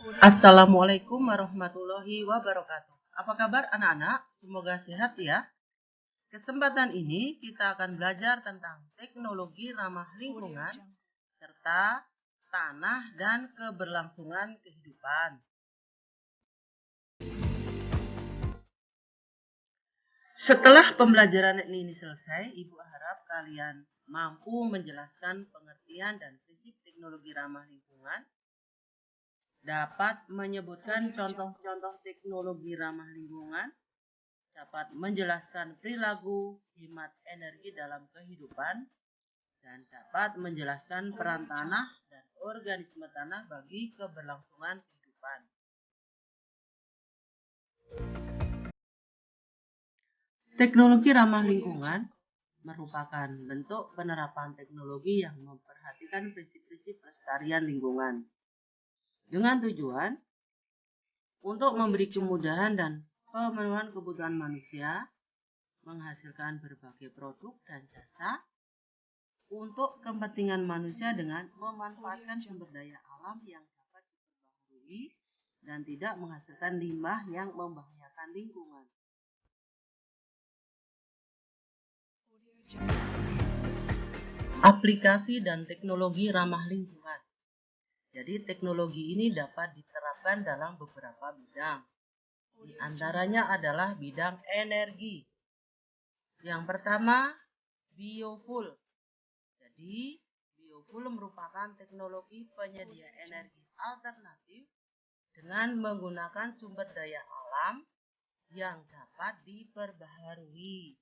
Assalamualaikum warahmatullahi wabarakatuh. Apa kabar anak-anak? Semoga sehat ya. Kesempatan ini kita akan belajar tentang teknologi ramah lingkungan serta tanah dan keberlangsungan kehidupan. Setelah pembelajaran ini selesai, Ibu harap kalian mampu menjelaskan pengertian dan prinsip teknologi ramah lingkungan, dapat menyebutkan contoh-contoh teknologi ramah lingkungan, dapat menjelaskan perilaku hemat energi dalam kehidupan, dan dapat menjelaskan peran tanah dan organisme tanah bagi keberlangsungan kehidupan. Teknologi ramah lingkungan merupakan bentuk penerapan teknologi yang memperhatikan prinsip-prinsip pelestarian lingkungan dengan tujuan untuk memberi kemudahan dan pemenuhan kebutuhan manusia, menghasilkan berbagai produk dan jasa untuk kepentingan manusia dengan memanfaatkan sumber daya alam yang dapat diperbaharui dan tidak menghasilkan limbah yang membahayakan lingkungan. Aplikasi dan teknologi ramah lingkungan. Jadi teknologi ini dapat diterapkan dalam beberapa bidang. Di antaranya adalah bidang energi. Yang pertama, biofuel. Jadi, biofuel merupakan teknologi penyedia energi alternatif dengan menggunakan sumber daya alam yang dapat diperbaharui.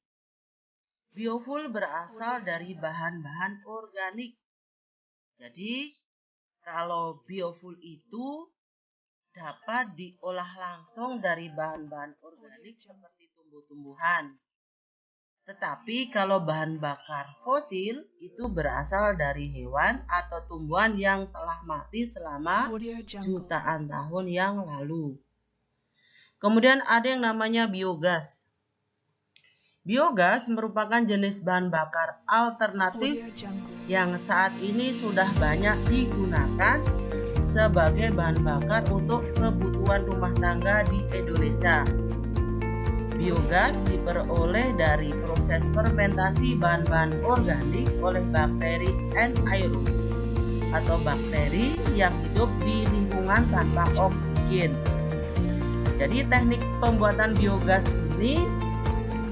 Biofuel berasal dari bahan-bahan organik. Jadi, kalau biofuel itu dapat diolah langsung dari bahan-bahan organik seperti tumbuh-tumbuhan. Tetapi kalau bahan bakar fosil itu berasal dari hewan atau tumbuhan yang telah mati selama jutaan tahun yang lalu. Kemudian ada yang namanya biogas. Biogas merupakan jenis bahan bakar alternatif yang saat ini sudah banyak digunakan sebagai bahan bakar untuk kebutuhan rumah tangga di Indonesia. Biogas diperoleh dari proses fermentasi bahan-bahan organik oleh bakteri anaerob atau bakteri yang hidup di lingkungan tanpa oksigen. Jadi teknik pembuatan biogas ini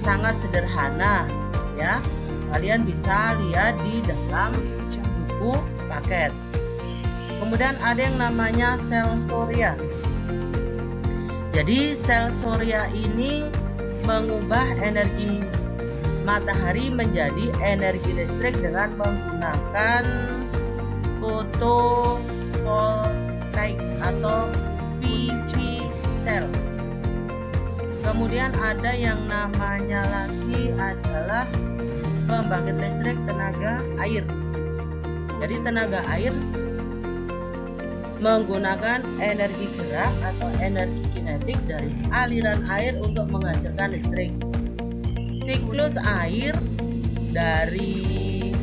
sangat sederhana ya. Kalian bisa lihat di dalam buku paket. Kemudian ada yang namanya sel surya. Jadi sel surya ini mengubah energi matahari menjadi energi listrik dengan menggunakan fotovoltaik atau PV cell. Kemudian ada yang namanya lagi adalah pembangkit listrik tenaga air. Jadi tenaga air menggunakan energi gerak atau energi kinetik dari aliran air untuk menghasilkan listrik. Siklus air dari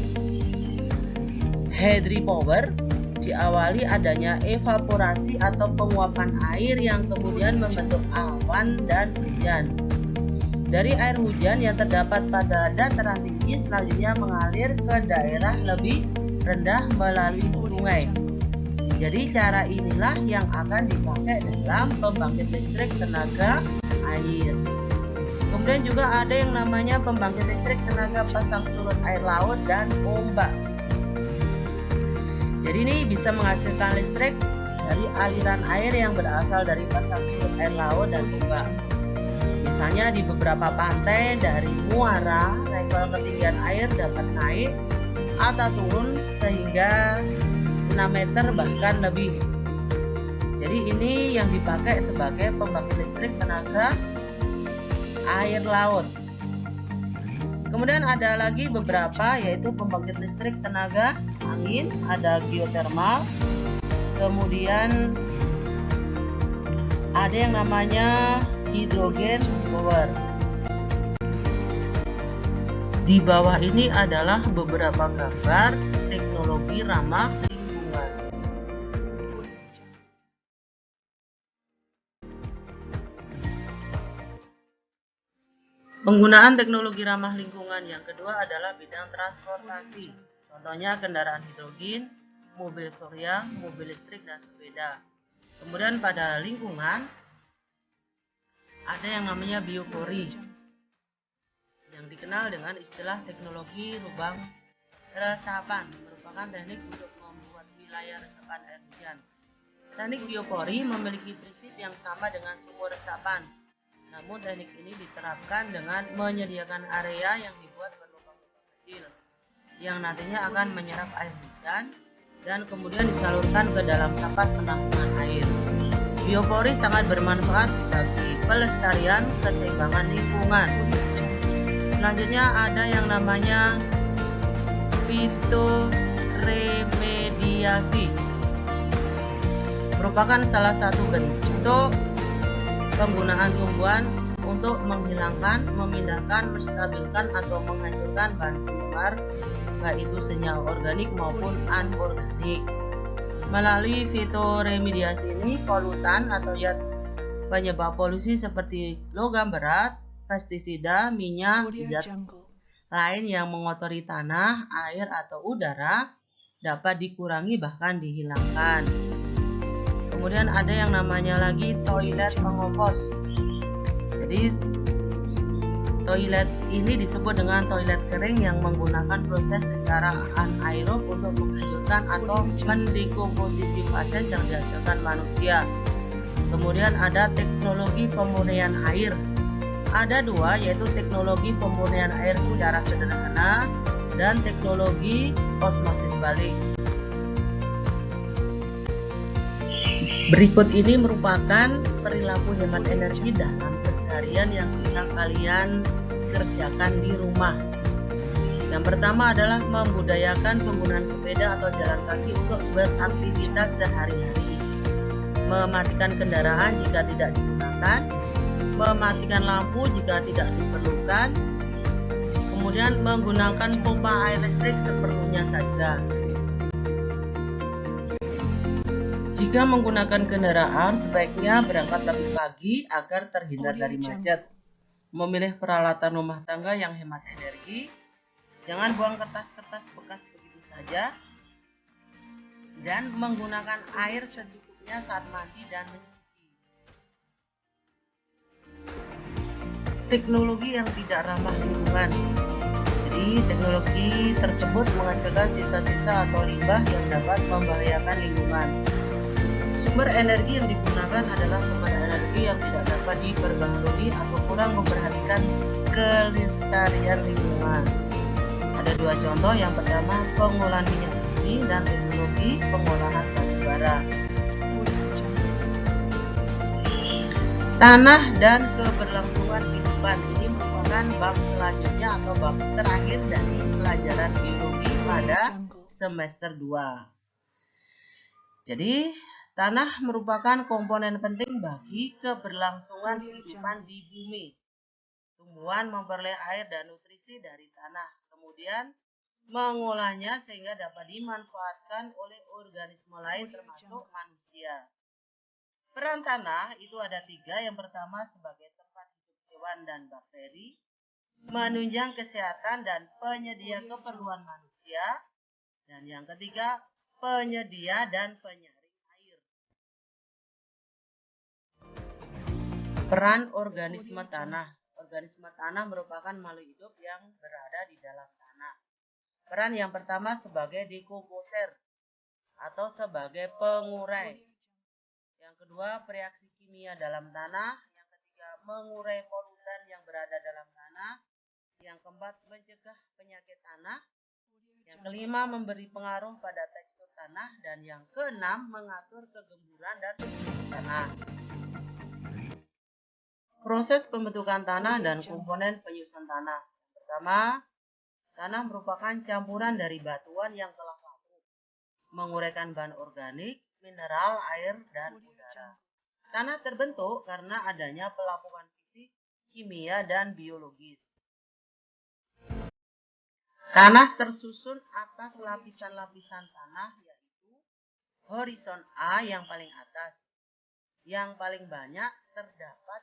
hydropower diawali adanya evaporasi atau penguapan air yang kemudian membentuk awan dan hujan. Dari air hujan yang terdapat pada dataran tinggi selanjutnya mengalir ke daerah lebih rendah melalui sungai. Jadi cara inilah yang akan dipakai dalam pembangkit listrik tenaga air. Kemudian juga ada yang namanya pembangkit listrik tenaga pasang surut air laut dan ombak. Jadi ini bisa menghasilkan listrik dari aliran air yang berasal dari pasang surut air laut dan ombak. Misalnya di beberapa pantai dari muara, level ketinggian air dapat naik atau turun sehingga 6 meter bahkan lebih. Jadi ini yang dipakai sebagai pembangkit listrik tenaga air laut. Kemudian ada lagi beberapa yaitu pembangkit listrik tenaga angin, ada geothermal. Kemudian ada yang namanya hidrogen power. Di bawah ini adalah beberapa gambar teknologi ramah Penggunaan teknologi ramah lingkungan yang kedua adalah bidang transportasi. Contohnya kendaraan hidrogen, mobil surya, mobil listrik, dan sepeda. Kemudian pada lingkungan ada yang namanya biopori yang dikenal dengan istilah teknologi lubang resapan, merupakan teknik untuk membuat wilayah resapan air hujan. Teknik biopori memiliki prinsip yang sama dengan sumur resapan. Namun teknik ini diterapkan dengan menyediakan area yang dibuat berlubang-lubang kecil yang nantinya akan menyerap air hujan dan kemudian disalurkan ke dalam tempat penampungan air. Biopori sangat bermanfaat bagi pelestarian keseimbangan lingkungan. Selanjutnya ada yang namanya fitoremediasi. Merupakan salah satu bentuk penggunaan tumbuhan untuk menghilangkan, memindahkan, menstabilkan atau menghancurkan bahan penyembar, baik itu senyawa organik maupun anorganik. Melalui fitoremediasi ini, polutan atau zat penyebab polusi seperti logam berat, pestisida, minyak, zat lain yang mengotori tanah, air atau udara dapat dikurangi bahkan dihilangkan. Kemudian ada yang namanya lagi toilet pengompos. Jadi toilet ini disebut dengan toilet kering yang menggunakan proses secara anaerob untuk menghancurkan atau mendekomposisi fases yang dihasilkan manusia. Kemudian ada teknologi pemurnian air. Ada dua, yaitu teknologi pemurnian air secara sederhana dan teknologi osmosis balik. Berikut ini merupakan perilaku hemat energi dalam keseharian yang bisa kalian kerjakan di rumah. Yang pertama adalah membudayakan penggunaan sepeda atau jalan kaki untuk beraktivitas sehari-hari. Mematikan kendaraan jika tidak digunakan, mematikan lampu jika tidak diperlukan, kemudian menggunakan pompa air listrik seperlunya saja. Jika menggunakan kendaraan, sebaiknya berangkat lebih pagi agar terhindar dari macet. Memilih peralatan rumah tangga yang hemat energi. Jangan buang kertas-kertas bekas begitu saja. Dan menggunakan air secukupnya saat mandi dan mencuci. Teknologi yang tidak ramah lingkungan. Jadi, teknologi tersebut menghasilkan sisa-sisa atau limbah yang dapat membahayakan lingkungan. Sumber energi yang digunakan adalah sumber energi yang tidak dapat diperbaharui atau kurang memperhatikan kelestarian lingkungan. Ada dua contoh, yang pertama pengolahan minyak bumi dan teknologi pengolahan batu bara. Tanah dan keberlangsungan kehidupan ini merupakan bab selanjutnya atau bab terakhir dari pelajaran biologi pada semester 2. Jadi, tanah merupakan komponen penting bagi keberlangsungan kehidupan di bumi. Tumbuhan memperoleh air dan nutrisi dari tanah, kemudian mengolahnya sehingga dapat dimanfaatkan oleh organisme lain termasuk manusia. Peran tanah itu ada 3. Yang pertama sebagai tempat hidup hewan dan bakteri, menunjang kesehatan dan penyedia keperluan manusia, dan yang ketiga penyedia dan penyaring air. Peran organisme tanah. Organisme tanah merupakan makhluk hidup yang berada di dalam tanah. Peran yang pertama sebagai dekomposer atau sebagai pengurai. Yang kedua, bereaksi kimia dalam tanah. Yang ketiga, mengurai polutan yang berada dalam tanah. Yang keempat, mencegah penyakit tanah. Yang kelima, memberi pengaruh pada tekstur tanah. Dan yang keenam, mengatur kegemburan dan struktur tanah. Proses pembentukan tanah dan komponen penyusun tanah. Yang pertama, tanah merupakan campuran dari batuan yang telah lapuk, menguraikan bahan organik, mineral, air, dan udara. Tanah terbentuk karena adanya pelapukan fisik, kimia, dan biologis. Tanah tersusun atas lapisan-lapisan tanah, yaitu horizon A yang paling atas. Yang paling banyak terdapat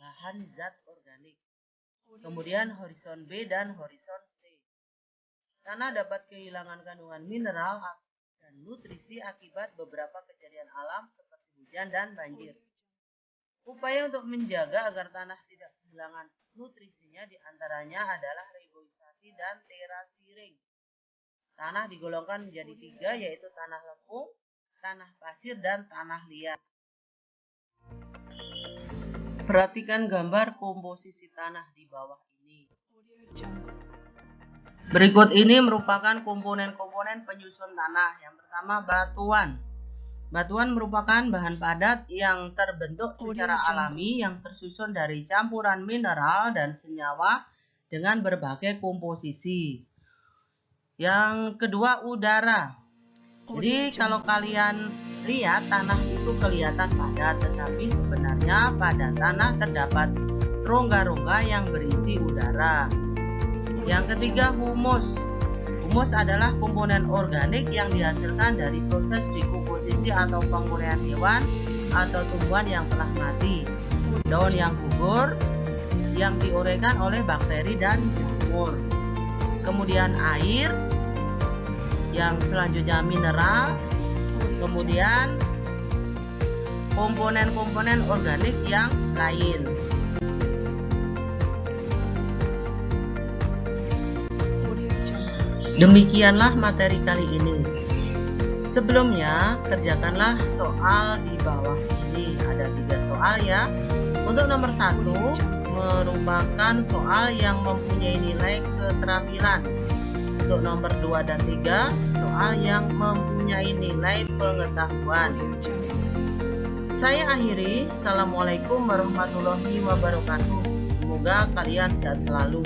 bahan zat organik. Kemudian horizon B dan horizon C. Tanah dapat kehilangan kandungan mineral dan nutrisi akibat beberapa kejadian alam seperti hujan dan banjir. Upaya untuk menjaga agar tanah tidak kehilangan nutrisinya diantaranya adalah reboisasi dan terasering. Tanah digolongkan menjadi 3, yaitu tanah lempung, tanah pasir, dan tanah liat. Perhatikan gambar komposisi tanah di bawah ini. Berikut ini merupakan komponen-komponen penyusun tanah. Yang pertama, batuan. Batuan merupakan bahan padat yang terbentuk secara alami yang tersusun dari campuran mineral dan senyawa dengan berbagai komposisi. Yang kedua, udara. Jadi kalau kalian lihat tanah itu kelihatan padat, tetapi sebenarnya pada tanah terdapat rongga-rongga yang berisi udara. Yang ketiga, humus. Humus adalah komponen organik yang dihasilkan dari proses dekomposisi atau penguraian hewan atau tumbuhan yang telah mati. Daun yang gugur yang diuraikan oleh bakteri dan jamur. Kemudian air, yang selanjutnya mineral, kemudian komponen-komponen organik yang lain. Demikianlah materi kali ini. Sebelumnya, kerjakanlah soal di bawah ini. Ada 3 soal ya. Untuk nomor 1, merupakan soal yang mempunyai nilai keterampilan. Untuk nomor 2 dan 3, soal yang mempunyai nilai pengetahuan. Saya akhiri. Assalamualaikum warahmatullahi wabarakatuh. Semoga kalian sehat selalu.